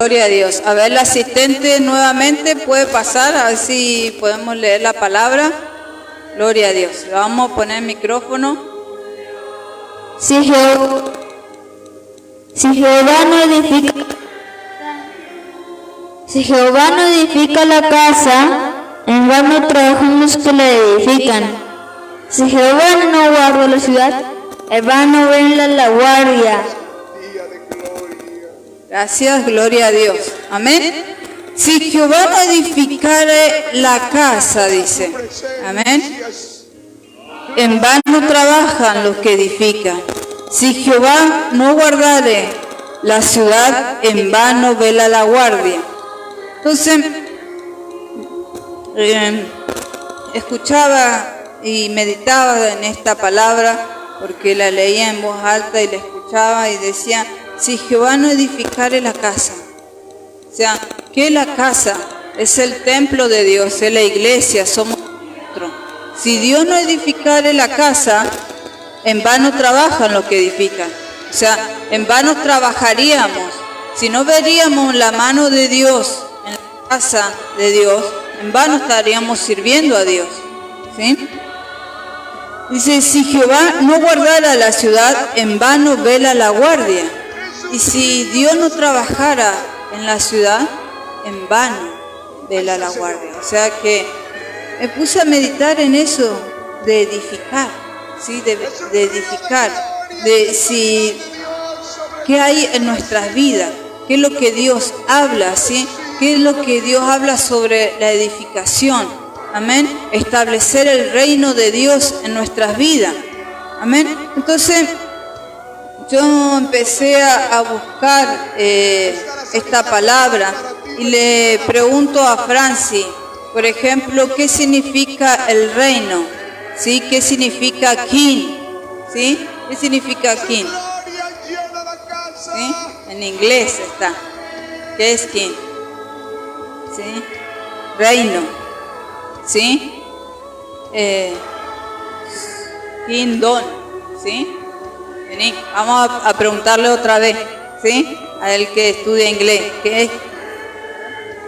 Gloria a Dios. A ver, el asistente nuevamente puede pasar, a ver si podemos leer la palabra. Gloria a Dios. Le vamos a poner el micrófono. Si Jehová no edifica la casa, en vano trabajan los que la edifican. Si Jehová no guarda la ciudad, en vano vela la guardia. Gracias, gloria a Dios. Amén. Si Jehová no edificare la casa, dice. Amén. En vano trabajan los que edifican. Si Jehová no guardare la ciudad, en vano vela la guardia. Entonces, escuchaba y meditaba en esta palabra, porque la leía en voz alta y la escuchaba y decía, si Jehová no edificare la casa, o sea, ¿qué es la casa? Es el templo de Dios, es la iglesia, somos nosotros. Si Dios no edificare la casa, en vano trabajan los que edifican. O sea, en vano trabajaríamos. Si no veríamos la mano de Dios en la casa de Dios, en vano estaríamos sirviendo a Dios. ¿Sí? Dice, si Jehová no guardara la ciudad, en vano vela la guardia. Y si Dios no trabajara en la ciudad, en vano vela la guardia. O sea que me puse a meditar en eso de edificar, ¿sí? De edificar, qué hay en nuestras vidas, qué es lo que Dios habla, ¿sí? Qué es lo que Dios habla sobre la edificación. Amén. Establecer el reino de Dios en nuestras vidas. Amén. Entonces, yo empecé a buscar esta palabra y le pregunto a Franci, por ejemplo, ¿qué significa el reino? ¿Sí? ¿Qué significa king? ¿Sí? ¿Qué significa king? ¿Sí? En inglés está. ¿Qué es king? ¿Sí? Reino. ¿Sí? Kingdom. ¿Sí? Vení, vamos a preguntarle otra vez, ¿sí? A él que estudia inglés. ¿Qué es?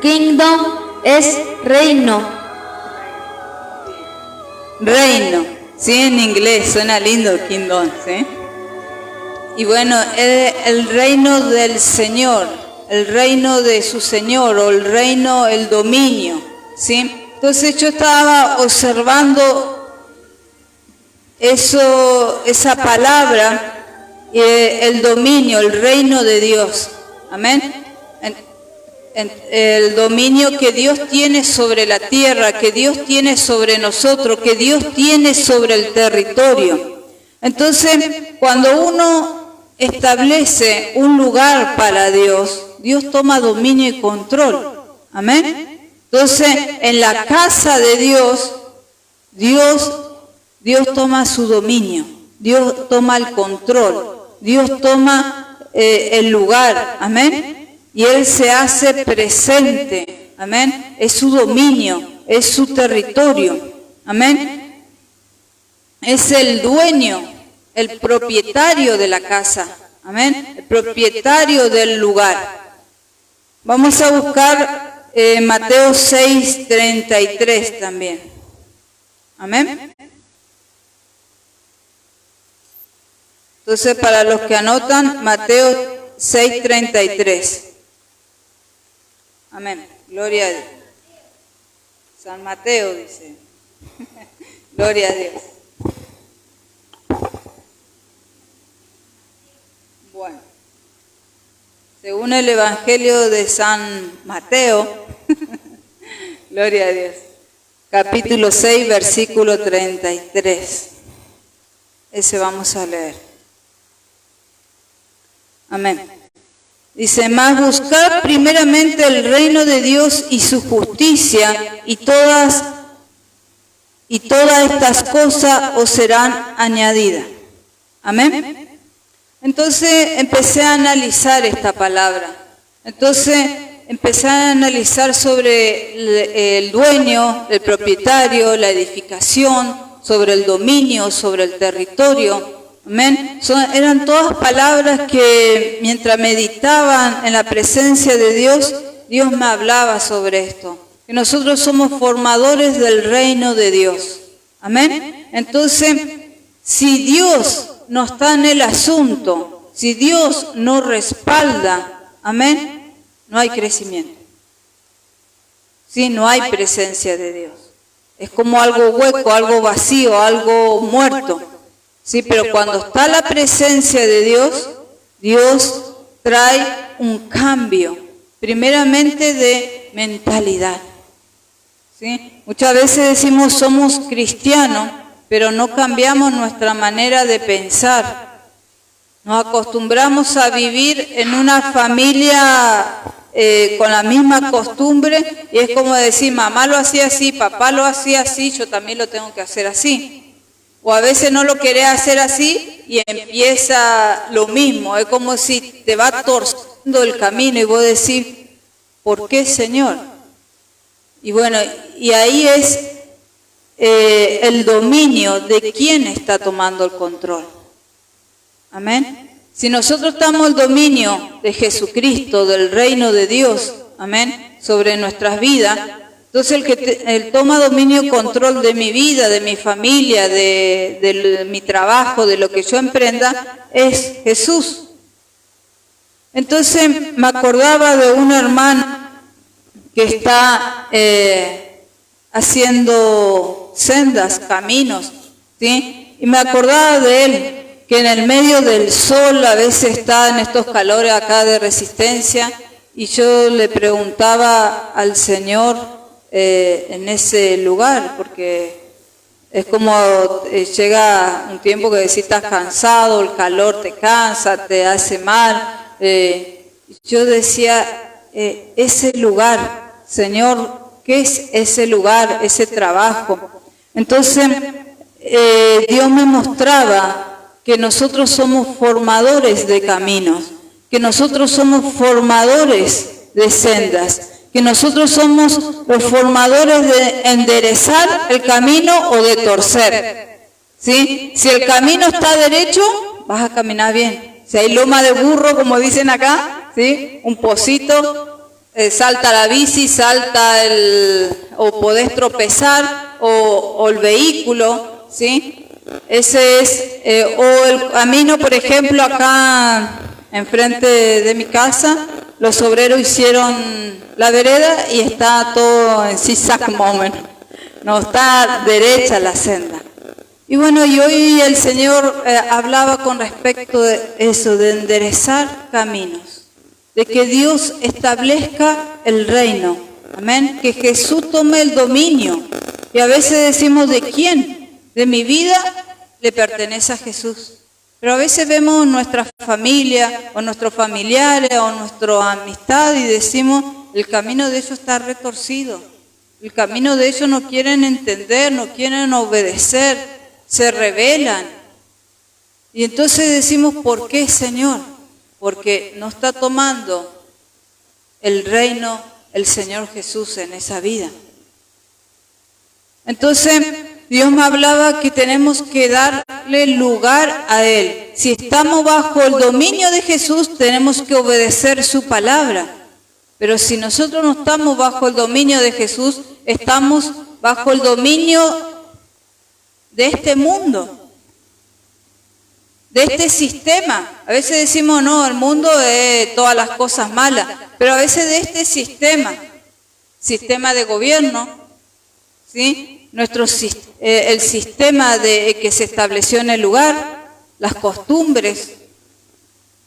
Kingdom es reino. Reino, ¿sí? En inglés suena lindo kingdom, ¿sí? Y bueno, el reino del Señor, el reino de su Señor, o el reino, el dominio, ¿sí? Entonces yo estaba observando esa palabra, el dominio, el reino de Dios. Amén. El dominio que Dios tiene sobre la tierra, que Dios tiene sobre nosotros, que Dios tiene sobre el territorio. Entonces, cuando uno establece un lugar para Dios, Dios toma dominio y control. Amén. Entonces, en la casa de Dios, Dios toma su dominio, Dios toma el control, Dios toma el lugar, amén, y Él se hace presente, amén, es su dominio, es su territorio, amén, es el dueño, el propietario de la casa, amén, el propietario del lugar. Vamos a buscar Mateo 6:33 también, amén. Entonces, para los que anotan, Mateo 6:33. Amén. Gloria a Dios. San Mateo dice. Gloria a Dios. Bueno. Según el Evangelio de San Mateo, gloria a Dios, capítulo 6, versículo 33. Ese vamos a leer. Amén. Dice, mas buscad primeramente el reino de Dios y su justicia, y todas estas cosas os serán añadidas. Amén. Entonces empecé a analizar esta palabra. Entonces empecé a analizar sobre el dueño, el propietario, la edificación, sobre el dominio, sobre el territorio. Amén. Eran todas palabras que mientras meditaban en la presencia de Dios, Dios me hablaba sobre esto. Que nosotros somos formadores del reino de Dios. Amén. Entonces, si Dios no está en el asunto, si Dios no respalda, amén, no hay crecimiento. Sí, no hay presencia de Dios. Es como algo hueco, algo vacío, algo muerto. Sí, pero cuando está la presencia de Dios, Dios trae un cambio, primeramente de mentalidad. ¿Sí? Muchas veces decimos somos cristianos, pero no cambiamos nuestra manera de pensar. Nos acostumbramos a vivir en una familia con la misma costumbre y es como decir, mamá lo hacía así, papá lo hacía así, yo también lo tengo que hacer así. O a veces no lo querés hacer así y empieza lo mismo. Es como si te va torciendo el camino y vos decís, ¿por qué, Señor? Y bueno, y ahí es el dominio de quién está tomando el control. Amén. Si nosotros estamos el dominio de Jesucristo, del reino de Dios, amén, sobre nuestras vidas, entonces el toma dominio y control de mi vida, de mi familia, de mi trabajo, de lo que yo emprenda, es Jesús. Entonces me acordaba de un hermano que está haciendo sendas, caminos, ¿sí? Y me acordaba de él, que en el medio del sol a veces está en estos calores acá de resistencia, y yo le preguntaba al Señor en ese lugar, porque es como llega un tiempo que decís estás cansado, el calor te cansa, te hace mal. Yo decía, ese lugar, Señor, ¿qué es ese lugar, ese trabajo? Entonces Dios me mostraba que nosotros somos formadores de caminos, que nosotros somos formadores de sendas, que nosotros somos los formadores de enderezar el camino o de torcer. ¿Sí? Si el camino está derecho, vas a caminar bien. Si hay loma de burro, como dicen acá, ¿sí? Un pocito, salta la bici, o podés tropezar, o el vehículo, ¿sí? Ese es, o el camino, por ejemplo, acá enfrente de mi casa, los obreros hicieron la vereda y está todo en zigzag moment, no está derecha la senda. Y bueno, y hoy el Señor hablaba con respecto de eso, de enderezar caminos, de que Dios establezca el reino, amén, que Jesús tome el dominio. Y a veces decimos, ¿de quién? De mi vida le pertenece a Jesús. Pero a veces vemos nuestra familia o nuestros familiares o nuestra amistad y decimos, el camino de ellos está retorcido. El camino de ellos no quieren entender, no quieren obedecer, se rebelan. Y entonces decimos, ¿por qué, Señor? Porque no está tomando el reino el Señor Jesús en esa vida. Entonces Dios me hablaba que tenemos que darle lugar a Él. Si estamos bajo el dominio de Jesús, tenemos que obedecer su palabra. Pero si nosotros no estamos bajo el dominio de Jesús, estamos bajo el dominio de este mundo, de este sistema. A veces decimos, no, el mundo es todas las cosas malas, pero a veces de este sistema de gobierno, ¿sí? El sistema que se estableció en el lugar, las costumbres.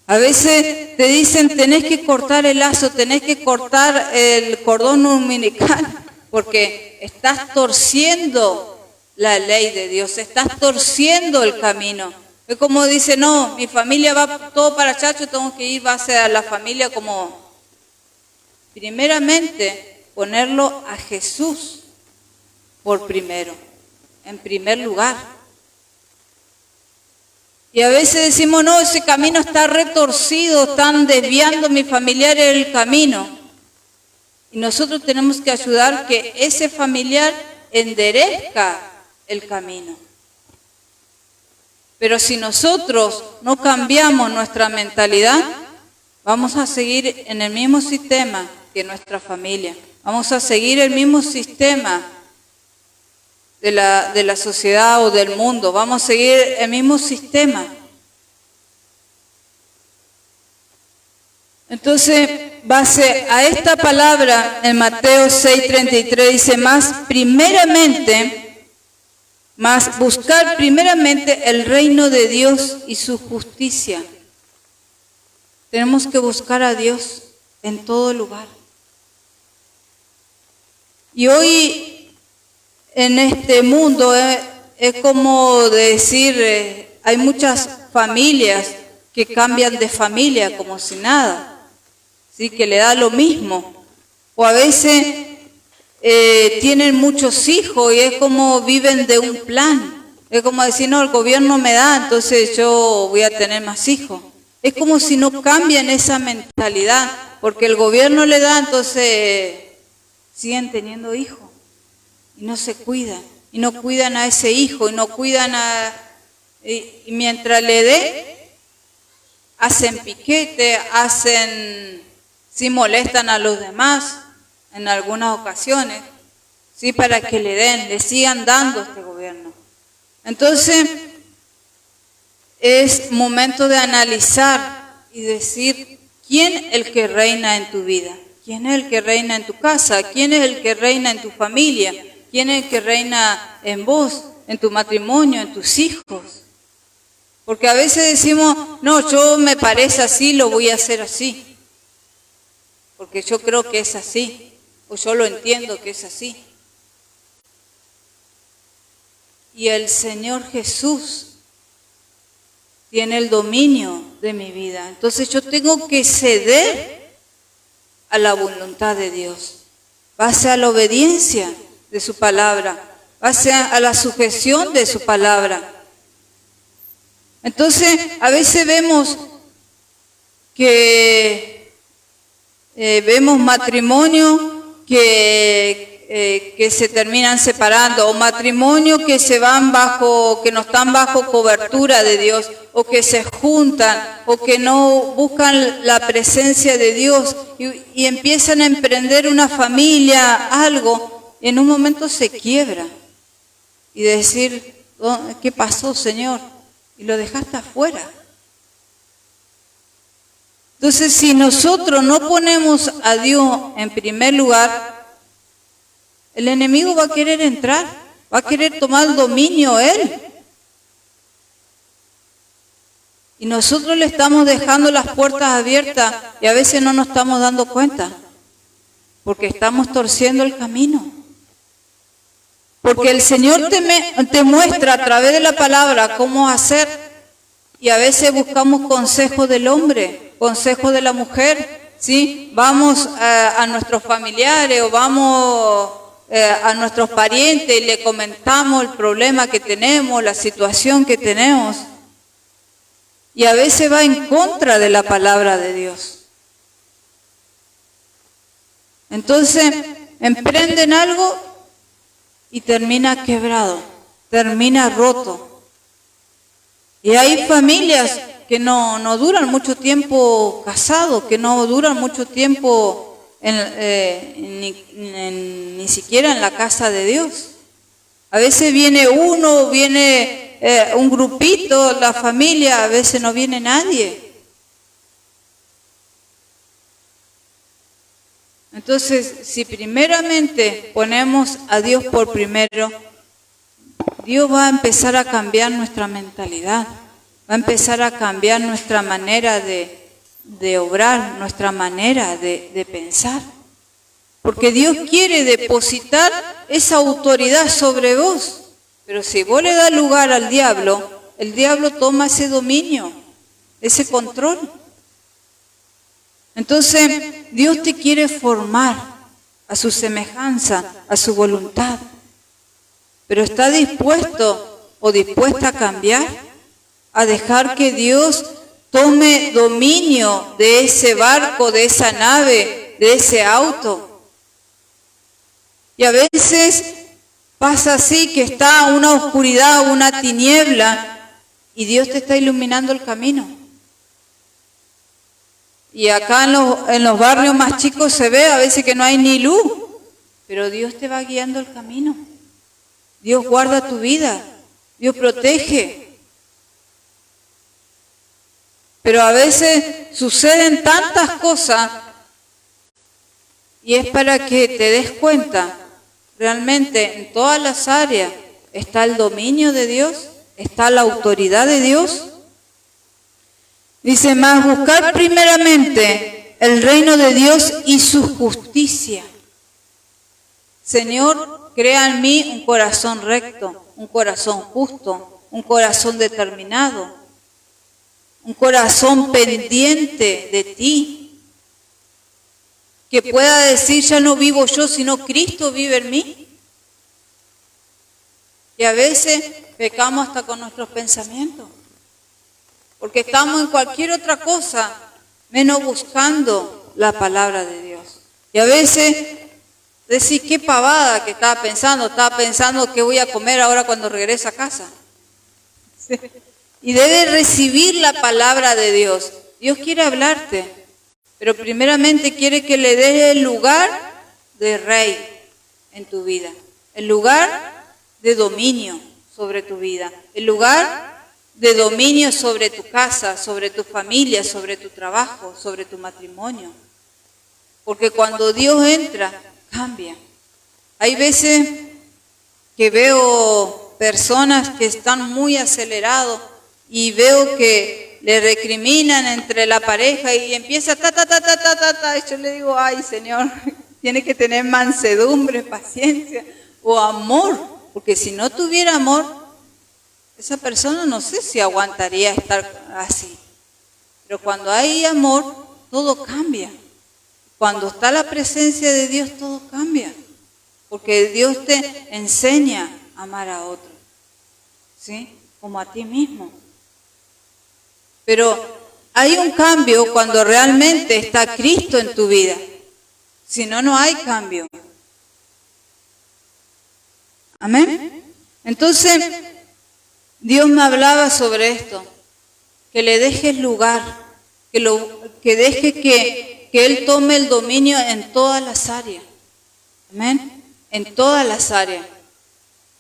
A veces te dicen, tenés que cortar el lazo, tenés que cortar el cordón umbilical, porque estás torciendo la ley de Dios, estás torciendo el camino. Es como dice, no, mi familia va todo para allá, yo tengo que ir, va a ser la familia como, primeramente, ponerlo a Jesús por primero, en primer lugar. Y a veces decimos, no, ese camino está retorcido, están desviando mis familiares del camino. Y nosotros tenemos que ayudar que ese familiar enderezca el camino. Pero si nosotros no cambiamos nuestra mentalidad, vamos a seguir en el mismo sistema que nuestra familia. Vamos a seguir el mismo sistema de la sociedad o del mundo. Vamos a seguir el mismo sistema. Entonces, base a esta palabra, en Mateo 6:33 dice, buscar primeramente el reino de Dios y su justicia. Tenemos que buscar a Dios en todo lugar. Y hoy en este mundo es como decir, hay muchas familias que cambian de familia como si nada. ¿Sí? Que le da lo mismo, o a veces tienen muchos hijos y es como viven de un plan, es como decir, no, el gobierno me da, entonces yo voy a tener más hijos. Es como si no cambian esa mentalidad, porque el gobierno le da, entonces siguen teniendo hijos y no se cuidan, y no cuidan a ese hijo, y no cuidan y mientras le dé, hacen piquete, sí molestan a los demás en algunas ocasiones, sí, para que le sigan dando a este gobierno. Entonces, es momento de analizar y decir, ¿quién es el que reina en tu vida? ¿Quién es el que reina en tu casa? ¿Quién es el que reina en tu familia? ¿Quién es el que reina en vos, en tu matrimonio, en tus hijos? Porque a veces decimos, no, yo me parece así, lo voy a hacer así. Porque yo creo que es así, o yo lo entiendo que es así. Y el Señor Jesús tiene el dominio de mi vida. Entonces yo tengo que ceder a la voluntad de Dios, base a la obediencia de su palabra, base a la sujeción de su palabra. Entonces a veces vemos que vemos matrimonios que se terminan separando, o matrimonios que que no están bajo cobertura de Dios, o que se juntan, o que no buscan la presencia de Dios y empiezan a emprender una familia, algo, y en un momento se quiebra y decir, ¿qué pasó, Señor? Y lo dejaste afuera. Entonces, si nosotros no ponemos a Dios en primer lugar, el enemigo va a querer entrar, va a querer tomar el dominio él. Y nosotros le estamos dejando las puertas abiertas y a veces no nos estamos dando cuenta, porque estamos torciendo el camino. Porque el Señor te muestra a través de la palabra cómo hacer, y a veces buscamos consejos del hombre, consejo de la mujer, ¿sí? Vamos a nuestros familiares o vamos a nuestros parientes y le comentamos el problema que tenemos, la situación que tenemos. Y a veces va en contra de la palabra de Dios. Entonces, emprenden algo y termina quebrado, termina roto. Y hay familias que no duran mucho tiempo casados, que no duran mucho tiempo ni siquiera en la casa de Dios. A veces viene un grupito, la familia, a veces no viene nadie. Entonces, si primeramente ponemos a Dios por primero, Dios va a empezar a cambiar nuestra mentalidad, va a empezar a cambiar nuestra manera de obrar, nuestra manera de pensar. Porque Dios quiere depositar esa autoridad sobre vos. Pero si vos le das lugar al diablo, el diablo toma ese dominio, ese control. Entonces, Dios te quiere formar a su semejanza, a su voluntad. Pero ¿está dispuesto o dispuesta a cambiar? A dejar que Dios tome dominio de ese barco, de esa nave, de ese auto. Y a veces pasa así, que está una oscuridad, una tiniebla, y Dios te está iluminando el camino. Y acá en los barrios más chicos se ve a veces que no hay ni luz, pero Dios te va guiando el camino. Dios guarda tu vida, Dios protege. Pero a veces suceden tantas cosas y es para que te des cuenta, realmente en todas las áreas está el dominio de Dios, está la autoridad de Dios. Dice, más buscar primeramente el reino de Dios y su justicia. Señor, crea en mí un corazón recto, un corazón justo, un corazón determinado, un corazón pendiente de ti, que pueda decir, ya no vivo yo, sino Cristo vive en mí. Y a veces pecamos hasta con nuestros pensamientos, porque estamos en cualquier otra cosa, menos buscando la palabra de Dios. Y a veces decís, qué pavada que estaba pensando que voy a comer ahora cuando regrese a casa. Sí. Y debes recibir la palabra de Dios. Dios quiere hablarte, pero primeramente quiere que le des el lugar de rey en tu vida, el lugar de dominio sobre tu vida, el lugar de dominio sobre tu casa, sobre tu familia, sobre tu trabajo, sobre tu matrimonio. Porque cuando Dios entra, cambia. Hay veces que veo personas que están muy acelerados y veo que le recriminan entre la pareja y empieza ta. Y yo le digo, ay Señor, tiene que tener mansedumbre, paciencia o amor, porque si no tuviera amor, esa persona no sé si aguantaría estar así. Pero cuando hay amor, todo cambia. Cuando está la presencia de Dios, todo cambia. Porque Dios te enseña a amar a otro, ¿sí? Como a ti mismo. Pero hay un cambio cuando realmente está Cristo en tu vida. Si no, no hay cambio. Amén. Entonces, Dios me hablaba sobre esto. Que le dejes lugar. Que dejes que Él tome el dominio en todas las áreas. Amén. En todas las áreas.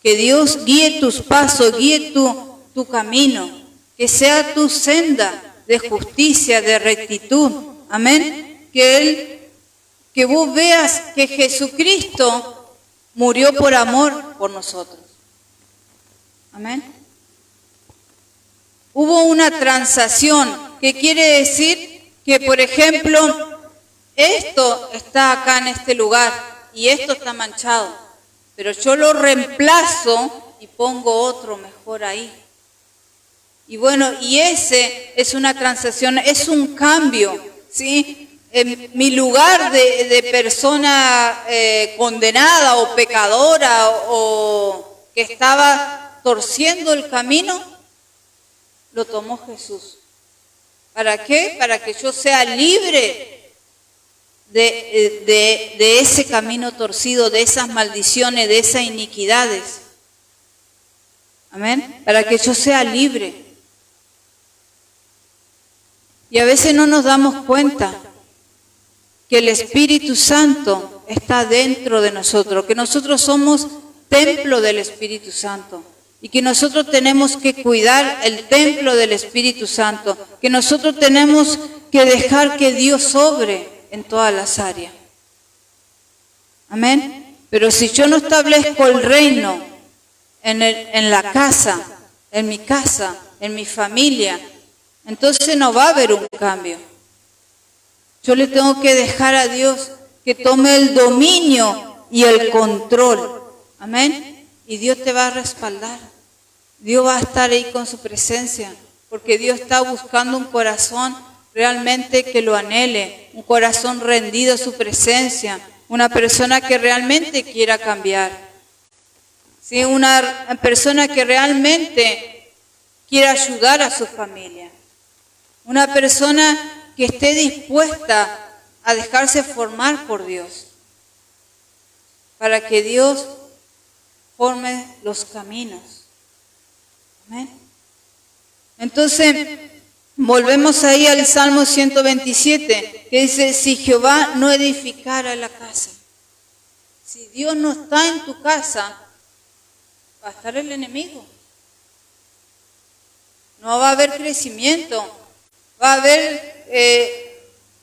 Que Dios guíe tus pasos, guíe tu camino. Que sea tu senda de justicia, de rectitud. Amén. Que vos veas que Jesucristo murió por amor por nosotros. Amén. Hubo una transacción, que quiere decir que, por ejemplo, esto está acá en este lugar y esto está manchado, pero yo lo reemplazo y pongo otro mejor ahí. Y bueno, y ese es una transacción, es un cambio, ¿sí? En mi lugar de persona condenada o pecadora o que estaba torciendo el camino, lo tomó Jesús. ¿Para qué? Para que yo sea libre de ese camino torcido, de esas maldiciones, de esas iniquidades. Amén. Para que yo sea libre. Y a veces no nos damos cuenta que el Espíritu Santo está dentro de nosotros, que nosotros somos templo del Espíritu Santo y que nosotros tenemos que cuidar el templo del Espíritu Santo, que nosotros tenemos que dejar que Dios obre en todas las áreas. Amén. Pero si yo no establezco el reino en la casa, en mi casa, en mi familia, entonces no va a haber un cambio. Yo le tengo que dejar a Dios que tome el dominio y el control. Amén. Y Dios te va a respaldar. Dios va a estar ahí con su presencia. Porque Dios está buscando un corazón realmente que lo anhele. Un corazón rendido a su presencia. Una persona que realmente quiera cambiar. ¿Sí? Una persona que realmente quiera ayudar a su familia. Una persona que esté dispuesta a dejarse formar por Dios, para que Dios forme los caminos. Amén. Entonces, volvemos ahí al Salmo 127, que dice, si Jehová no edificara la casa, si Dios no está en tu casa, va a estar el enemigo. No va a haber crecimiento, va a haber,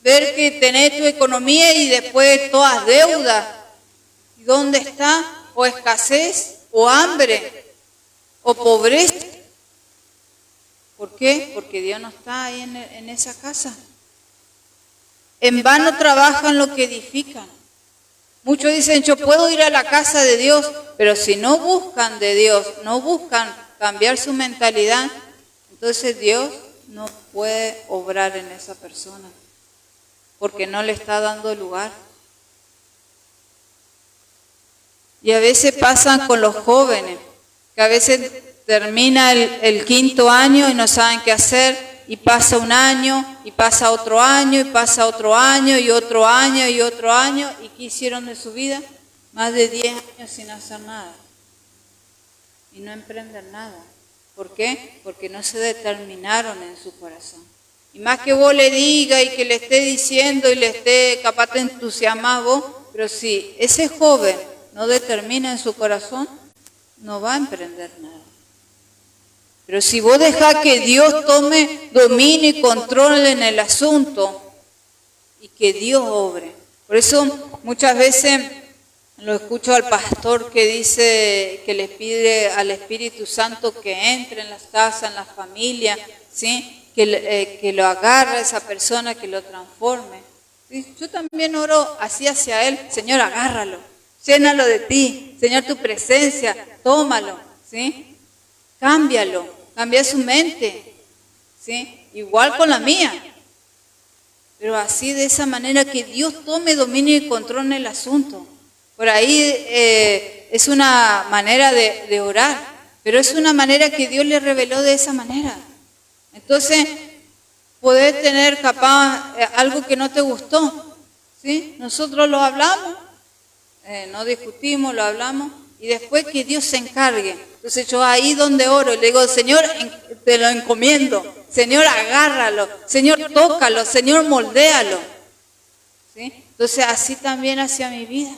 ver que tenés tu economía y después todas deudas. ¿Y dónde está? O escasez, o hambre, o pobreza. ¿Por qué? Porque Dios no está ahí en esa casa. En vano trabajan lo que edifican. Muchos dicen, yo puedo ir a la casa de Dios, pero si no buscan de Dios, no buscan cambiar su mentalidad, entonces Dios no puede obrar en esa persona, porque no le está dando lugar. Y a veces pasan con los jóvenes, que a veces termina el 5º año y no saben qué hacer, y pasa un año, y pasa otro año, y pasa otro año, y otro año, y otro año, ¿y qué hicieron de su vida? Más de 10 años sin hacer nada, y no emprenden nada. ¿Por qué? Porque no se determinaron en su corazón. Y más que vos le digas y que le esté diciendo y le esté, capaz te entusiasmas vos, pero si ese joven no determina en su corazón, no va a emprender nada. Pero si vos dejás que Dios tome dominio y control en el asunto y que Dios obre. Por eso muchas veces lo escucho al pastor que dice que les pide al Espíritu Santo que entre en las casas, en las familias, ¿sí? Que lo agarre a esa persona, que lo transforme. ¿Sí? Yo también oro así hacia Él, Señor, agárralo, llénalo de ti, Señor, tu presencia, tómalo, ¿sí? Cámbialo. Cambia su mente, ¿sí? Igual con la mía, pero así de esa manera que Dios tome dominio y control en el asunto. Por ahí es una manera de orar, pero es una manera que Dios le reveló de esa manera. Entonces, podés tener capaz algo que no te gustó, ¿sí? Nosotros lo hablamos, no discutimos, lo hablamos, y después que Dios se encargue. Entonces yo ahí donde oro, le digo, Señor, te lo encomiendo. Señor, agárralo. Señor, tócalo. Señor, moldéalo. ¿Sí? Entonces así también hacia mi vida.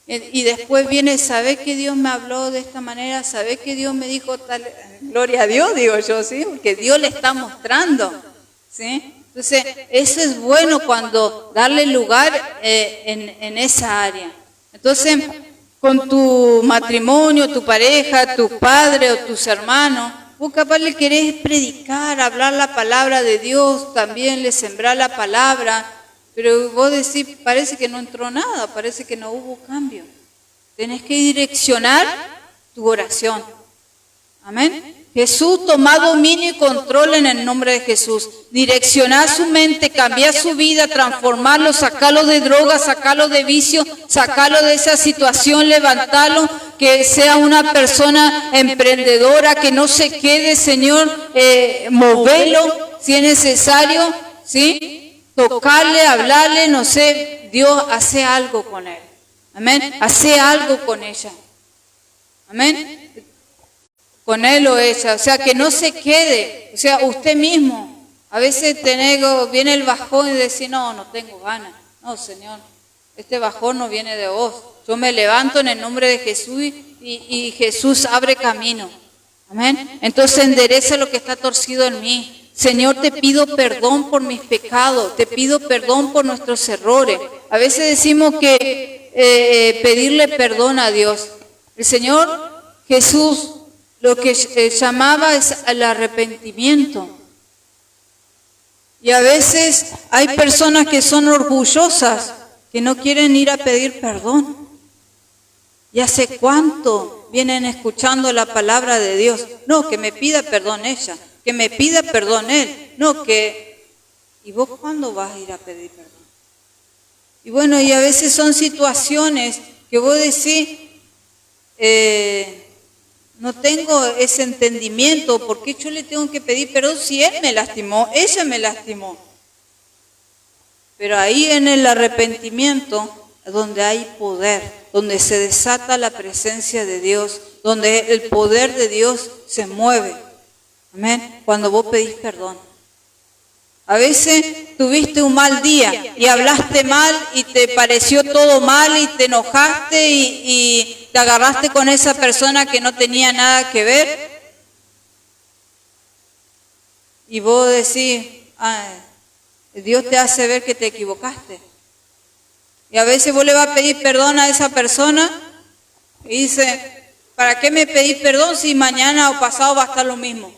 Y después viene, ¿sabés que Dios me habló de esta manera? ¿Sabés que Dios me dijo tal? Gloria a Dios, digo yo, ¿sí? Porque Dios le está mostrando. ¿Sí? Entonces, eso es bueno cuando darle lugar en esa área. Entonces, con tu matrimonio, tu pareja, tu padre o tus hermanos, vos capaz le querés predicar, hablar la palabra de Dios, también le sembrar la palabra, pero vos decís, parece que no entró nada, parece que no hubo cambio. Tenés que direccionar tu oración. Amén. Jesús, toma dominio y control en el nombre de Jesús. Direccionar su mente, cambiar su vida, transformarlo, sacarlo de drogas, sacarlo de vicio, sacarlo de esa situación, levantarlo, que sea una persona emprendedora, que no se quede, Señor, moverlo si es necesario, ¿sí? Tocarle, hablarle, no sé, Dios hace algo con él. Amén. Hace algo con ella. Amén. Con él o ella, o sea, que no se quede, o sea, usted mismo. A veces viene el bajón y decir, no tengo ganas. No, Señor, este bajón no viene de vos. Yo me levanto en el nombre de Jesús y Jesús abre camino. Amén. Entonces endereza lo que está torcido en mí. Señor, te pido perdón por mis pecados, te pido perdón por nuestros errores. A veces decimos que pedirle perdón a Dios. El Señor Jesús lo que llamaba es el arrepentimiento. Y a veces hay personas que son orgullosas, que no quieren ir a pedir perdón. ¿Y hace cuánto vienen escuchando la palabra de Dios? No, que me pida perdón ella, que me pida perdón él. No, que... ¿Y vos cuándo vas a ir a pedir perdón? Y bueno, y a veces son situaciones que vos decís... no tengo ese entendimiento, ¿por qué yo le tengo que pedir perdón si él me lastimó, ella me lastimó? Pero ahí en el arrepentimiento, donde hay poder, donde se desata la presencia de Dios, donde el poder de Dios se mueve. Amén. Cuando vos pedís perdón. A veces tuviste un mal día y hablaste mal y te pareció todo mal y te enojaste y te agarraste con esa persona que no tenía nada que ver. Y vos decís, Dios te hace ver que te equivocaste. Y a veces vos le vas a pedir perdón a esa persona y dice, ¿para qué me pedís perdón si mañana o pasado va a estar lo mismo?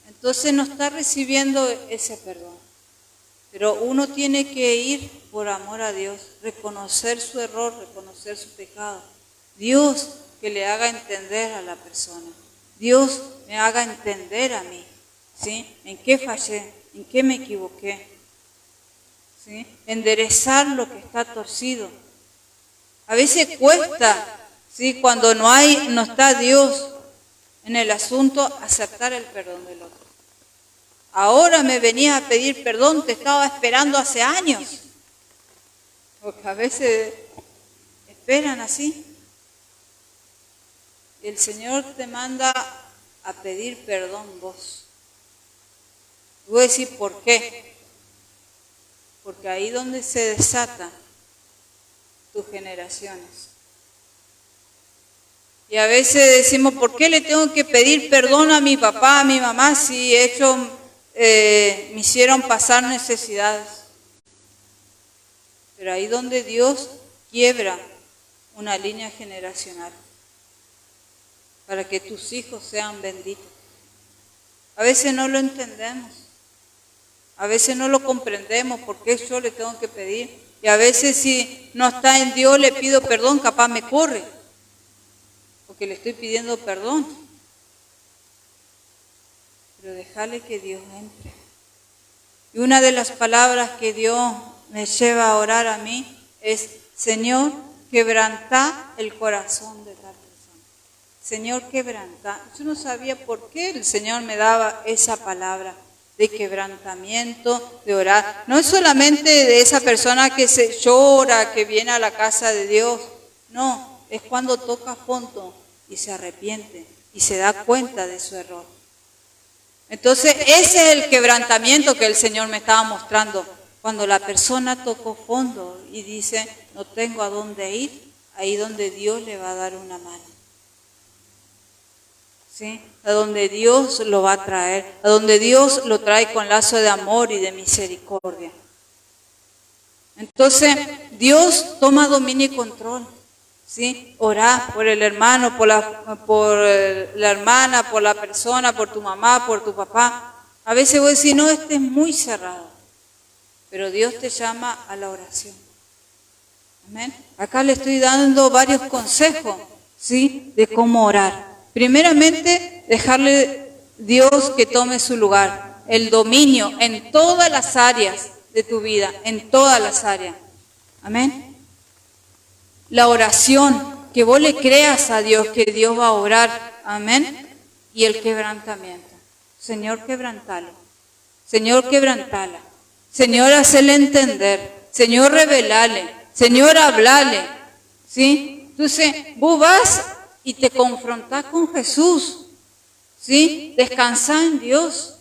Entonces no está recibiendo ese perdón. Pero uno tiene que ir por amor a Dios, reconocer su error, reconocer su pecado. Dios que le haga entender a la persona. Dios me haga entender a mí, ¿sí? ¿En qué fallé? ¿En qué me equivoqué? ¿Sí? Enderezar lo que está torcido. A veces cuesta, ¿sí? Cuando no está Dios en el asunto, aceptar el perdón del otro. Ahora me venías a pedir perdón, te estaba esperando hace años. Porque a veces esperan así. El Señor te manda a pedir perdón vos. Tú vas a decir, ¿por qué? Porque ahí donde se desatan tus generaciones. Y a veces decimos, ¿por qué le tengo que pedir perdón a mi papá, a mi mamá, si ellos me hicieron pasar necesidades? Pero ahí donde Dios quiebra una línea generacional para que tus hijos sean benditos. A veces no lo entendemos, a veces no lo comprendemos, ¿por qué yo le tengo que pedir? Y a veces si no está en Dios le pido perdón, capaz me corre, porque le estoy pidiendo perdón. Pero dejarle que Dios entre. Y una de las palabras que Dios me lleva a orar a mí es, Señor, quebrantá el corazón de tal persona. Señor, quebrantá. Yo no sabía por qué el Señor me daba esa palabra de quebrantamiento, de orar. No es solamente de esa persona que se llora, que viene a la casa de Dios. No, es cuando toca fondo y se arrepiente y se da cuenta de su error. Entonces, ese es el quebrantamiento que el Señor me estaba mostrando. Cuando la persona tocó fondo y dice, no tengo a dónde ir, ahí donde Dios le va a dar una mano. ¿Sí? A donde Dios lo va a traer, a donde Dios lo trae con lazo de amor y de misericordia. Entonces, Dios toma dominio y control. ¿Sí? Orá por el hermano, por la hermana, por la persona, por tu mamá, por tu papá. A veces vos decís, no, este es muy cerrado. Pero Dios te llama a la oración. Amén. Acá le estoy dando varios consejos, ¿sí? De cómo orar. Primeramente, dejarle Dios que tome su lugar, el dominio en todas las áreas de tu vida, en todas las áreas. Amén. La oración, que vos le creas a Dios, que Dios va a orar. Amén. Y el quebrantamiento. Señor, quebrantalo. Señor, quebrantala. Señor, hacele entender. Señor, revelale. Señor, hablale. ¿Sí? Entonces, vos vas y te confrontás con Jesús. ¿Sí? Descansá en Dios.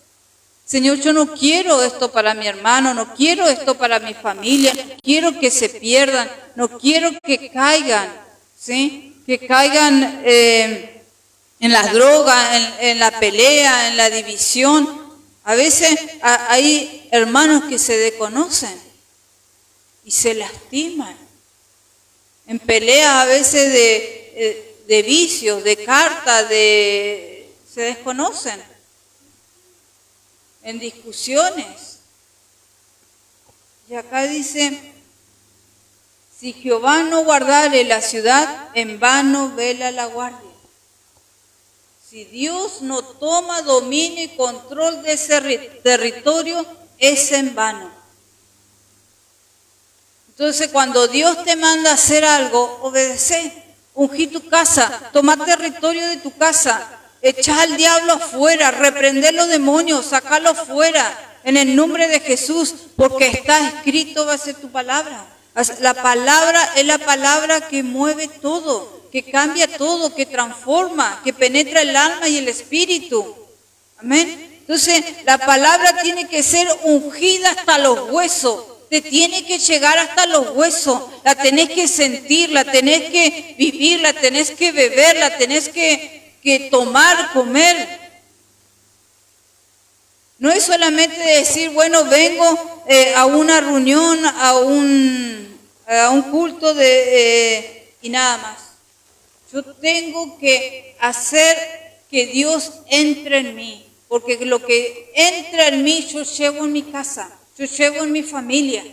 Señor, yo no quiero esto para mi hermano, no quiero esto para mi familia, quiero que se pierdan, no quiero que caigan, ¿sí? Que caigan en las drogas, en la pelea, en la división. A veces hay hermanos que se desconocen y se lastiman. En peleas a veces de vicios, de cartas, se desconocen. En discusiones. Y acá dice, si Jehová no guardare la ciudad, en vano vela la guardia. Si Dios no toma dominio y control de ese territorio, es en vano. Entonces, cuando Dios te manda a hacer algo, obedece. Ungí tu casa, toma territorio de tu casa. Echá al diablo afuera, reprender los demonios, sacarlo fuera, en el nombre de Jesús, porque está escrito, va a ser tu palabra. La palabra es la palabra que mueve todo. que cambia todo, que transforma, que penetra el alma y el espíritu. Amén. Entonces, la palabra tiene que ser ungida hasta los huesos. Te tiene que llegar hasta los huesos. La tenés que sentir, la tenés que vivir, la tenés que beber, la tenés que tomar, comer. No es solamente decir, bueno, vengo a una reunión, a un culto y nada más. Yo tengo que hacer que Dios entre en mí. Porque lo que entra en mí, yo llevo en mi casa, yo llevo en mi familia.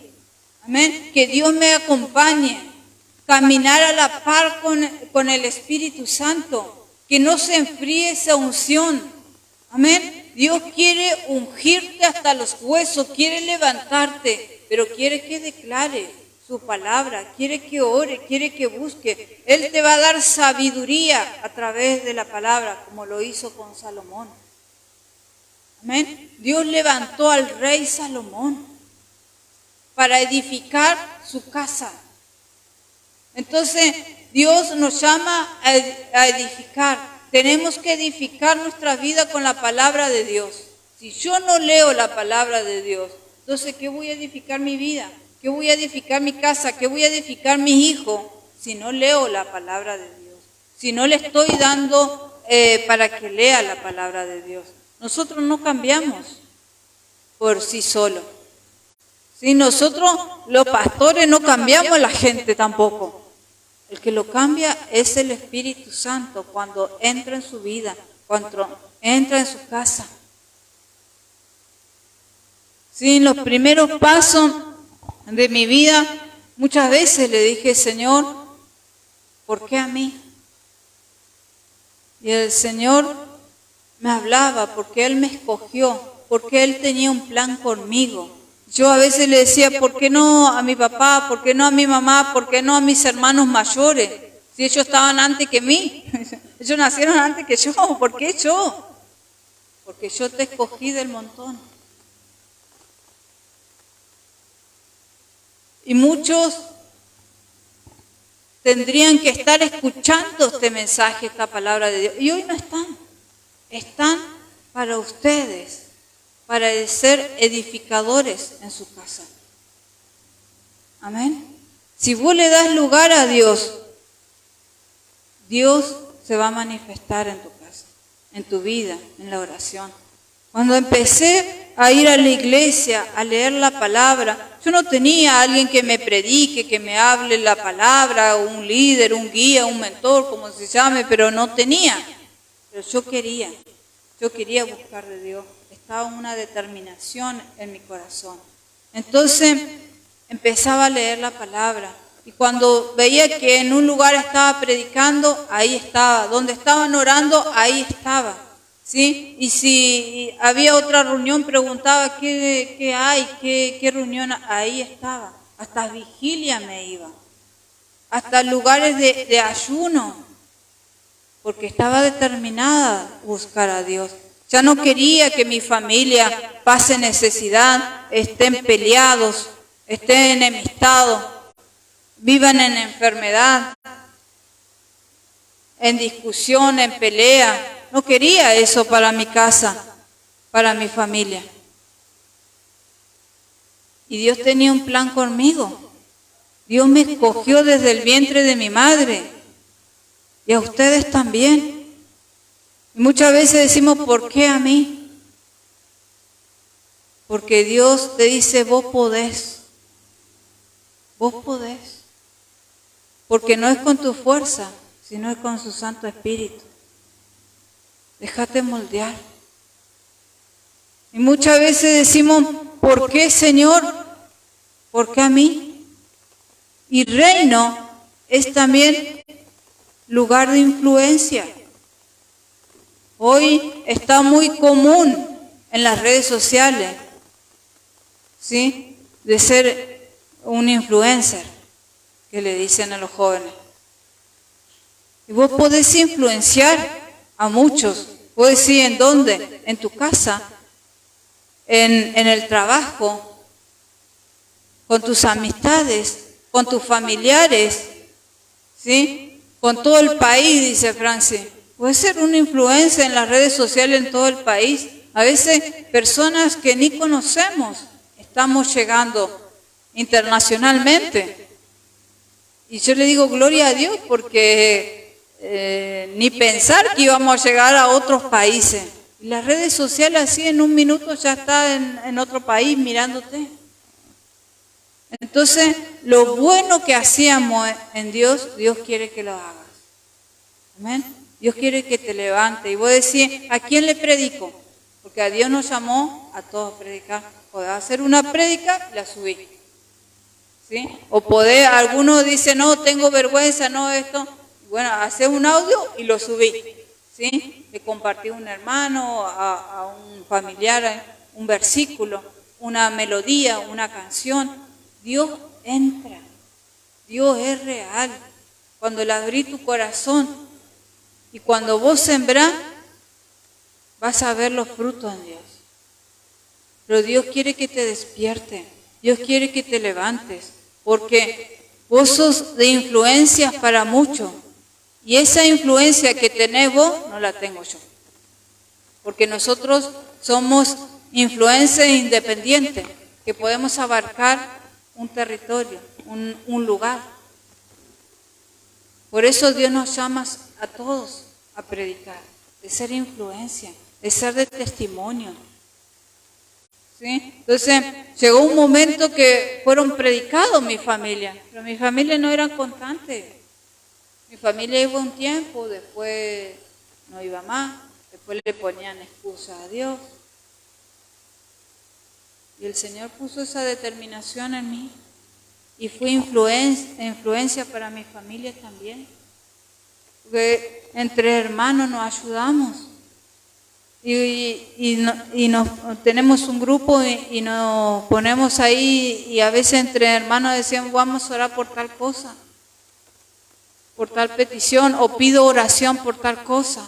Amén. Que Dios me acompañe. Caminar a la par con el Espíritu Santo. Que no se enfríe esa unción. Amén. Dios quiere ungirte hasta los huesos, quiere levantarte, pero quiere que declare su palabra, quiere que ore, quiere que busque. Él te va a dar sabiduría a través de la palabra, como lo hizo con Salomón. Amén. Dios levantó al rey Salomón para edificar su casa. Entonces, Dios nos llama a edificar. Tenemos que edificar nuestra vida con la palabra de Dios. Si yo no leo la palabra de Dios, entonces, ¿qué voy a edificar mi vida? ¿Qué voy a edificar mi casa? ¿Qué voy a edificar mis hijos? Si no leo la palabra de Dios. Si no le estoy dando para que lea la palabra de Dios. Nosotros no cambiamos por sí solos. ¿Sí? Nosotros, los pastores, no cambiamos a la gente tampoco. El que lo cambia es el Espíritu Santo cuando entra en su vida, cuando entra en su casa. ¿Sí? En los primeros pasos de mi vida, muchas veces le dije, Señor, ¿por qué a mí? Y el Señor me hablaba porque Él me escogió, porque Él tenía un plan conmigo. Yo a veces le decía, ¿por qué no a mi papá? ¿Por qué no a mi mamá? ¿Por qué no a mis hermanos mayores? Si ellos estaban antes que mí, ellos nacieron antes que yo, ¿por qué yo? Porque yo te escogí del montón. Y muchos tendrían que estar escuchando este mensaje, esta palabra de Dios. Y hoy no están. Están para ustedes, para ser edificadores en su casa. Amén. Si vos le das lugar a Dios, Dios se va a manifestar en tu casa, en tu vida, en la oración. Cuando empecé a ir a la iglesia, a leer la palabra, yo no tenía a alguien que me predique, que me hable la palabra, un líder, un guía, un mentor, como se llame, pero no tenía. Pero yo quería buscar de Dios. Estaba una determinación en mi corazón. Entonces empezaba a leer la palabra. Y cuando veía que en un lugar estaba predicando, ahí estaba. Donde estaban orando, ahí estaba. ¿Sí? Y si había otra reunión, preguntaba qué hay, qué reunión, ahí estaba. Hasta vigilia me iba. Hasta lugares de ayuno. Porque estaba determinada a buscar a Dios. Ya no quería que mi familia pase necesidad, estén peleados, estén enemistados, vivan en enfermedad, en discusión, en pelea. No quería eso para mi casa, para mi familia. Y Dios tenía un plan conmigo. Dios me escogió desde el vientre de mi madre. Y a ustedes también. Y muchas veces decimos, ¿por qué a mí? Porque Dios te dice, vos podés. Vos podés. Porque no es con tu fuerza, sino es con su Santo Espíritu. Déjate moldear. Y muchas veces decimos, ¿por qué, Señor? ¿Por qué a mí? Y reino es también lugar de influencia. Hoy está muy común en las redes sociales, ¿sí? De ser un influencer, que le dicen a los jóvenes. Y vos podés influenciar a muchos. Podés decir, ¿en dónde? En tu casa, en el trabajo, con tus amistades, con tus familiares, ¿sí? con todo el país, dice Francis. Puede ser una influencia en las redes sociales en todo el país. A veces personas que ni conocemos estamos llegando internacionalmente. Y yo le digo gloria a Dios porque ni pensar que íbamos a llegar a otros países. Y las redes sociales así en un minuto ya está en otro país mirándote. Entonces, lo bueno que hacíamos en Dios, Dios quiere que lo hagas. Amén. Dios quiere que te levantes. Y vos decís, ¿a quién le predico? Porque a Dios nos llamó a todos a predicar. Podés hacer una prédica y la subís. ¿Sí? O podés, algunos dicen, no, tengo vergüenza, no esto. Bueno, hacés un audio y lo subís. ¿Sí? Le compartí a un hermano, a un familiar, un versículo, una melodía, una canción. Dios entra, Dios es real. Cuando le abrís tu corazón y cuando vos sembrás, vas a ver los frutos en Dios. Pero Dios quiere que te despiertes, Dios quiere que te levantes, porque vos sos de influencias para muchos. Y esa influencia que tenés vos, no la tengo yo. Porque nosotros somos influencias independientes, que podemos abarcar un territorio, un lugar. Por eso Dios nos llama a todos a predicar, de ser influencia, de ser de testimonio. ¿Sí? Entonces, llegó un momento que fueron predicados mi familia, pero mi familia no era constante. Mi familia iba un tiempo, después no iba más, después le ponían excusa a Dios. Y el Señor puso esa determinación en mí. Y fui influencia para mi familia también. Porque entre hermanos nos ayudamos. Tenemos un grupo y nos ponemos ahí. Y a veces entre hermanos decían, vamos a orar por tal cosa, por tal petición, o pido oración por tal cosa.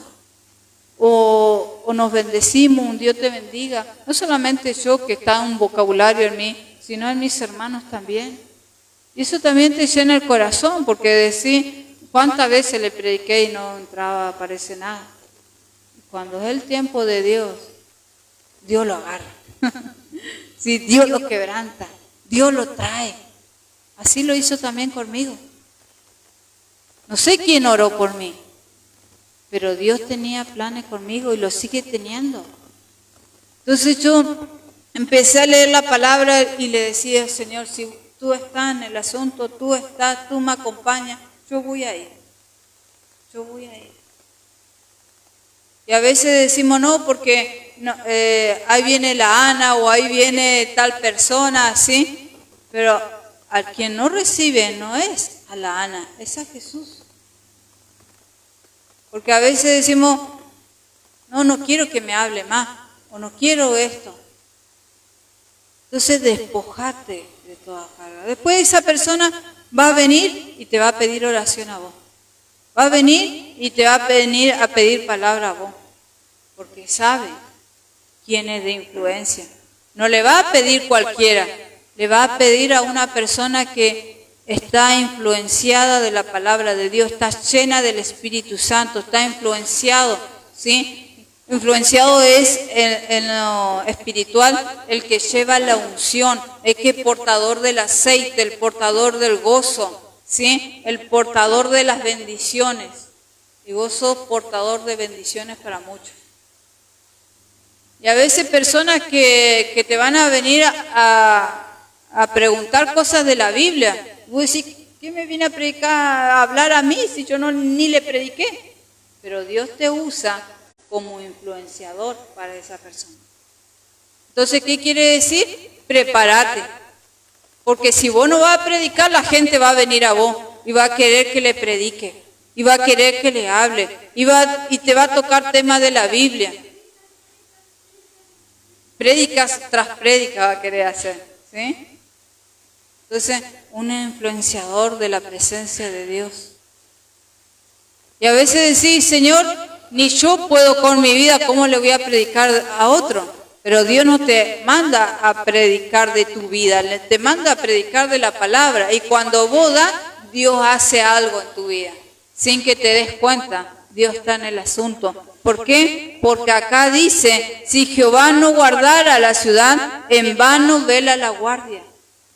O nos bendecimos, un Dios te bendiga. No solamente yo que está un vocabulario en mí, sino en mis hermanos también. Y eso también te llena el corazón, porque decís, ¿cuántas veces le prediqué y no entraba, aparece nada? Cuando es el tiempo de Dios, Dios lo agarra. Sí, Dios lo quebranta, Dios lo trae. Así lo hizo también conmigo. No sé quién oró por mí, pero Dios tenía planes conmigo y los sigue teniendo. Entonces yo empecé a leer la palabra y le decía, Señor, si tú estás en el asunto, tú me acompañas, yo voy a ir. Yo voy a ir. Y a veces decimos no, porque no, ahí viene la Ana o ahí viene tal persona, así. Pero al quien no recibe no es a la Ana, es a Jesús. Porque a veces decimos, no quiero que me hable más, o no quiero esto. Entonces despojate de toda carga. Después esa persona va a venir y te va a pedir oración a vos. Va a venir y te va a venir a pedir palabra a vos. Porque sabe quién es de influencia. No le va a pedir cualquiera, le va a pedir a una persona que está influenciada de la palabra de Dios, está llena del Espíritu Santo, está influenciado, ¿sí? Influenciado es en lo espiritual el que lleva la unción, el que es portador del aceite, el portador del gozo, ¿sí? El portador de las bendiciones. Y vos sos portador de bendiciones para muchos. Y a veces personas que te van a venir a preguntar cosas de la Biblia. Vos decís, ¿qué me viene a predicar, a hablar a mí si yo ni le prediqué? Pero Dios te usa como influenciador para esa persona. Entonces, ¿qué quiere decir? Prepárate. Porque si vos no vas a predicar, la gente va a venir a vos y va a querer que le predique. Y va a querer que le hable. Y te va a tocar temas de la Biblia. Prédicas tras prédicas va a querer hacer. ¿Sí? Entonces, un influenciador de la presencia de Dios. Y a veces decís, Señor, ni yo puedo con mi vida, ¿cómo le voy a predicar a otro? Pero Dios no te manda a predicar de tu vida, te manda a predicar de la palabra. Y cuando vos das, Dios hace algo en tu vida. sin que te des cuenta. Dios está en el asunto. ¿Por qué? Porque acá dice, si Jehová no guardara la ciudad, en vano vela la guardia.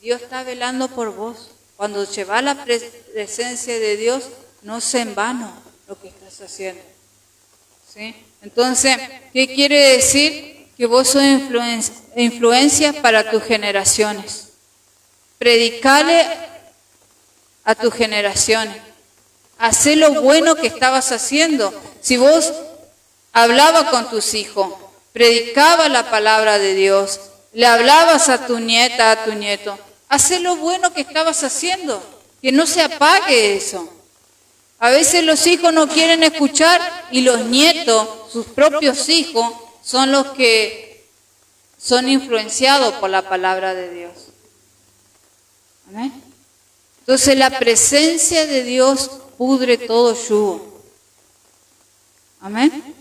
Dios está velando por vos. Cuando llevas la presencia de Dios, no es en vano lo que estás haciendo. ¿Sí? Entonces, ¿qué quiere decir? Que vos sos influencia para tus generaciones. Predicale a tus generaciones. Hacé lo bueno que estabas haciendo. Si vos hablabas con tus hijos, predicabas la palabra de Dios, le hablabas a tu nieta, a tu nieto, hacé lo bueno que estabas haciendo, que no se apague eso. A veces los hijos no quieren escuchar y los nietos, sus propios hijos, son los que son influenciados por la palabra de Dios. ¿Amén? Entonces la presencia de Dios pudre todo yugo. Amén.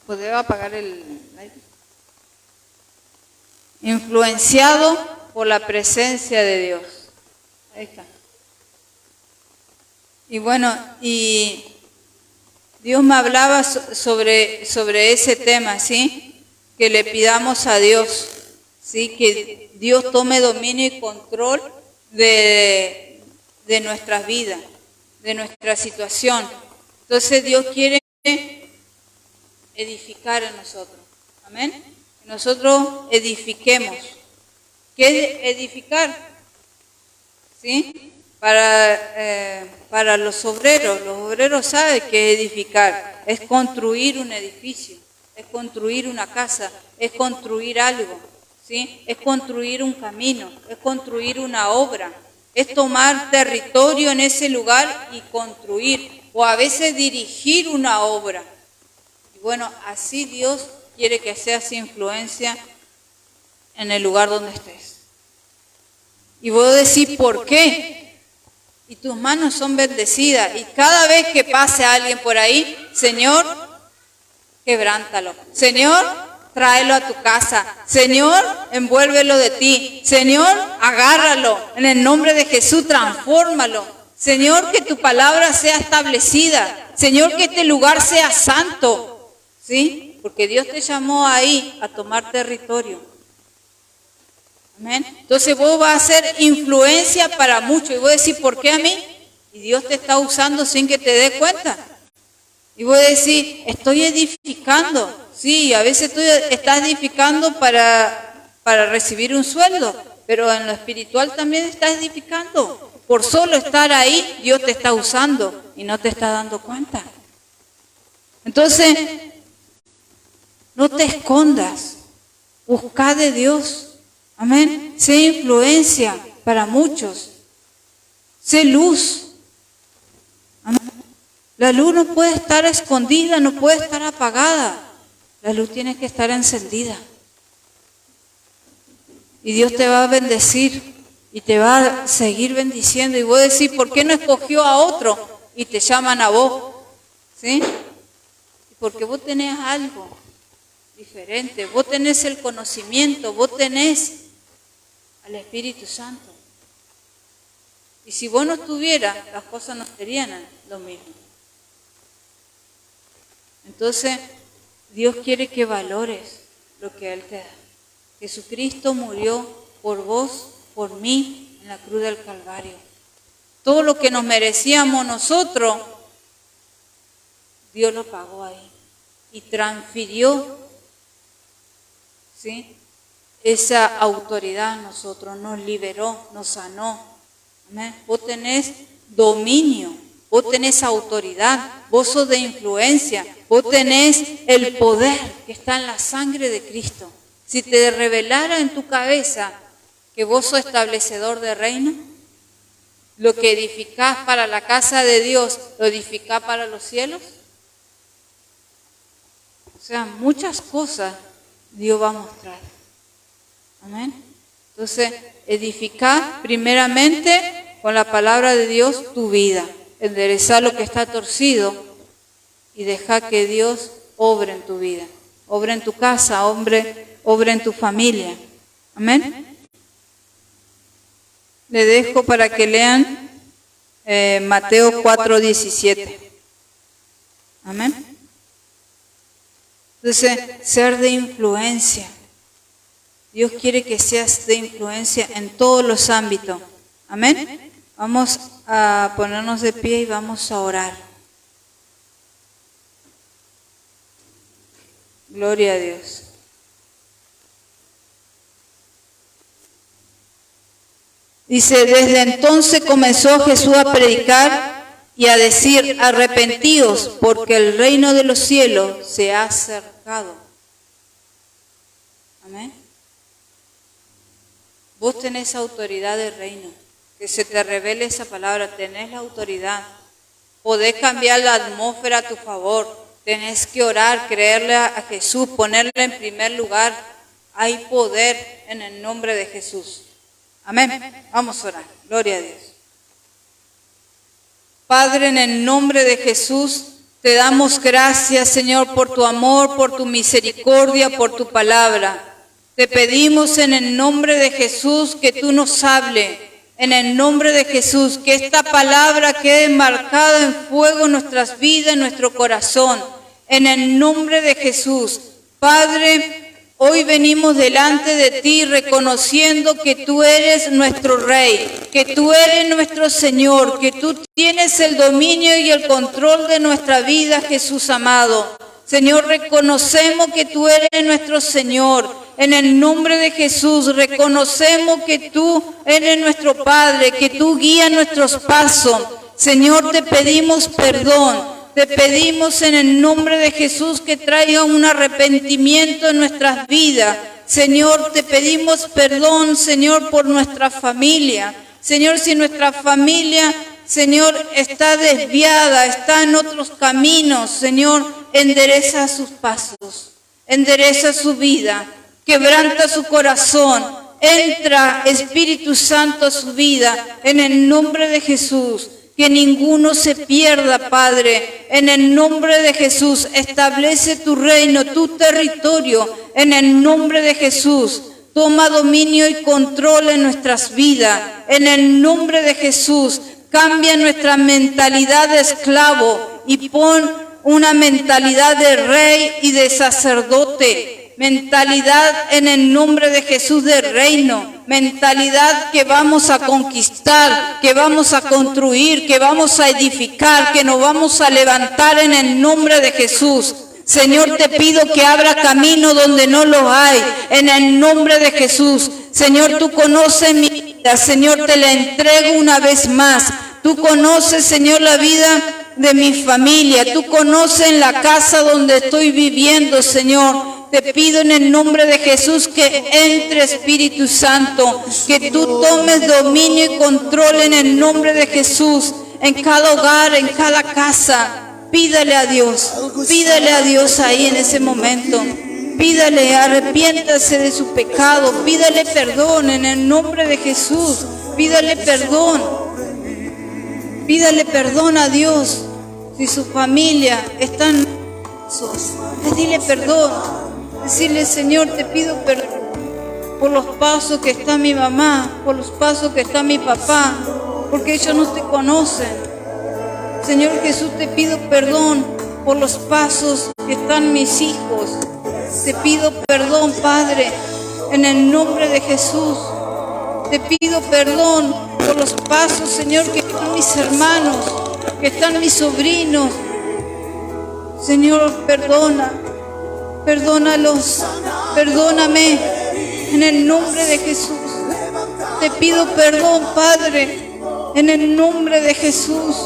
¿Puedo apagar el aire? Influenciado por la presencia de Dios. Ahí está. Y bueno, y Dios me hablaba sobre ese tema, ¿sí? Que le pidamos a Dios, ¿sí? Que Dios tome dominio y control de nuestras vidas, de nuestra situación. Entonces Dios quiere edificar en nosotros. Amén. Que nosotros edifiquemos. ¿Qué es edificar? ¿Sí? Para los obreros saben que edificar es construir un edificio, es construir una casa, es construir algo, ¿sí? Es construir un camino, es construir una obra, es tomar territorio en ese lugar y construir, o a veces dirigir una obra. Y bueno, así Dios quiere que seas influencia en el lugar donde estés. Y vos decís, ¿por qué? Y tus manos son bendecidas. Y cada vez que pase alguien por ahí, Señor, quebrántalo. Señor, tráelo a tu casa. Señor, envuélvelo de ti. Señor, agárralo. En el nombre de Jesús, transfórmalo. Señor, que tu palabra sea establecida. Señor, que este lugar sea santo. ¿Sí? Porque Dios te llamó ahí a tomar territorio. Amén. Entonces vos vas a ser influencia para muchos. Y vos decís, ¿por qué a mí? Y Dios te está usando sin que te des cuenta. Y vos decís, estoy edificando. Sí, a veces tú estás edificando para recibir un sueldo, pero en lo espiritual también estás edificando. Por solo estar ahí, Dios te está usando y no te está dando cuenta. Entonces, no te escondas. Busca de Dios. Amén. Sé influencia para muchos. Sé luz. Amén. La luz no puede estar escondida, no puede estar apagada. La luz tiene que estar encendida. Y Dios te va a bendecir y te va a seguir bendiciendo. Y vos decís, ¿por qué no escogió a otro? Y te llaman a vos. ¿Sí? Porque vos tenés algo diferente. Vos tenés el conocimiento, vos tenés al Espíritu Santo. Y si vos no estuvieras, las cosas no serían lo mismo. Entonces, Dios quiere que valores lo que Él te da. Jesucristo murió por vos, por mí, en la cruz del Calvario. Todo lo que nos merecíamos nosotros, Dios lo pagó ahí. Y transfirió, ¿sí?, esa autoridad a nosotros, nos liberó, nos sanó. ¿Amén? Vos tenés dominio, vos tenés autoridad, vos sos de influencia, vos tenés el poder que está en la sangre de Cristo. Si te revelara en tu cabeza que vos sos establecedor de reino, lo que edificás para la casa de Dios, lo edificás para los cielos. O sea, muchas cosas Dios va a mostrar. Amén. Entonces, edificar primeramente con la palabra de Dios tu vida, enderezar lo que está torcido y dejar que Dios obre en tu vida, obre en tu casa, obre en tu familia. Amén. Le dejo para que lean Mateo 4:17. Amén. Entonces, ser de influencia. Dios quiere que seas de influencia en todos los ámbitos. Amén. Vamos a ponernos de pie y vamos a orar. Gloria a Dios. Dice, desde entonces comenzó Jesús a predicar y a decir, arrepentíos, porque el reino de los cielos se ha acercado. Amén. Vos tenés autoridad del reino. Que se te revele esa palabra, tenés la autoridad. Podés cambiar la atmósfera a tu favor. Tenés que orar, creerle a Jesús, ponerle en primer lugar. Hay poder en el nombre de Jesús. Amén. Vamos a orar. Gloria a Dios. Padre, en el nombre de Jesús, te damos gracias, Señor, por tu amor, por tu misericordia, por tu palabra. Te pedimos en el nombre de Jesús que tú nos hables. En el nombre de Jesús, que esta palabra quede marcada en fuego en nuestras vidas, en nuestro corazón. En el nombre de Jesús. Padre, hoy venimos delante de ti reconociendo que tú eres nuestro Rey, que tú eres nuestro Señor, que tú tienes el dominio y el control de nuestra vida, Jesús amado. Señor, reconocemos que tú eres nuestro Señor. En el nombre de Jesús reconocemos que tú eres nuestro Padre, que tú guías nuestros pasos. Señor, te pedimos perdón. Te pedimos en el nombre de Jesús que traiga un arrepentimiento en nuestras vidas. Señor, te pedimos perdón, Señor, por nuestra familia. Señor, si nuestra familia, Señor, está desviada, está en otros caminos, Señor, endereza sus pasos, endereza su vida, quebranta su corazón. Entra, Espíritu Santo, a su vida, en el nombre de Jesús. Que ninguno se pierda, Padre. En el nombre de Jesús, establece tu reino, tu territorio. En el nombre de Jesús, toma dominio y control en nuestras vidas. En el nombre de Jesús, cambia nuestra mentalidad de esclavo y pon una mentalidad de rey y de sacerdote. Mentalidad en el nombre de Jesús de reino. Mentalidad que vamos a conquistar, que vamos a construir, que vamos a edificar, que nos vamos a levantar en el nombre de Jesús. Señor, te pido que abra camino donde no lo hay, en el nombre de Jesús. Señor, tú conoces mi vida, Señor, te la entrego una vez más. Tú conoces, Señor, la vida de mi familia. Tú conoces la casa donde estoy viviendo, Señor. Te pido en el nombre de Jesús que entre, Espíritu Santo, que tú tomes dominio y control en el nombre de Jesús, en cada hogar, en cada casa. Pídale a Dios ahí en ese momento. Pídale, arrepiéntase de su pecado, pídale perdón en el nombre de Jesús. Pídale perdón a Dios. Si su familia está en dile perdón. Decirle, Señor, te pido perdón por los pasos que está mi mamá, por los pasos que está mi papá, porque ellos no te conocen. Señor Jesús, te pido perdón por los pasos que están mis hijos. Te pido perdón, Padre, en el nombre de Jesús. Te pido perdón por los pasos, Señor, que están mis hermanos, que están mis sobrinos. Señor, perdónalos, perdóname, en el nombre de Jesús. Te pido perdón, Padre, en el nombre de Jesús.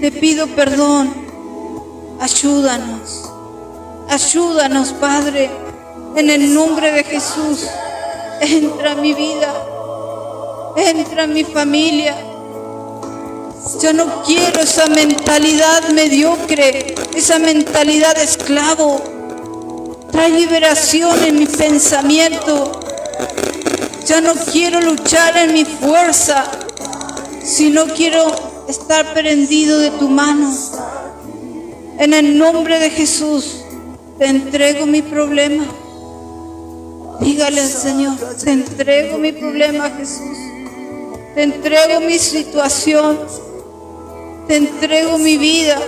Te pido perdón. Ayúdanos, Padre, en el nombre de Jesús. Entra a mi vida, entra a mi familia. Yo no quiero esa mentalidad mediocre, esa mentalidad de esclavo. Trae liberación en mi pensamiento. Ya no quiero luchar en mi fuerza, sino quiero estar prendido de tu mano. En el nombre de Jesús, te entrego mi problema. Dígale al Señor, te entrego mi problema, Jesús. Te entrego mi situación, te entrego mi vida.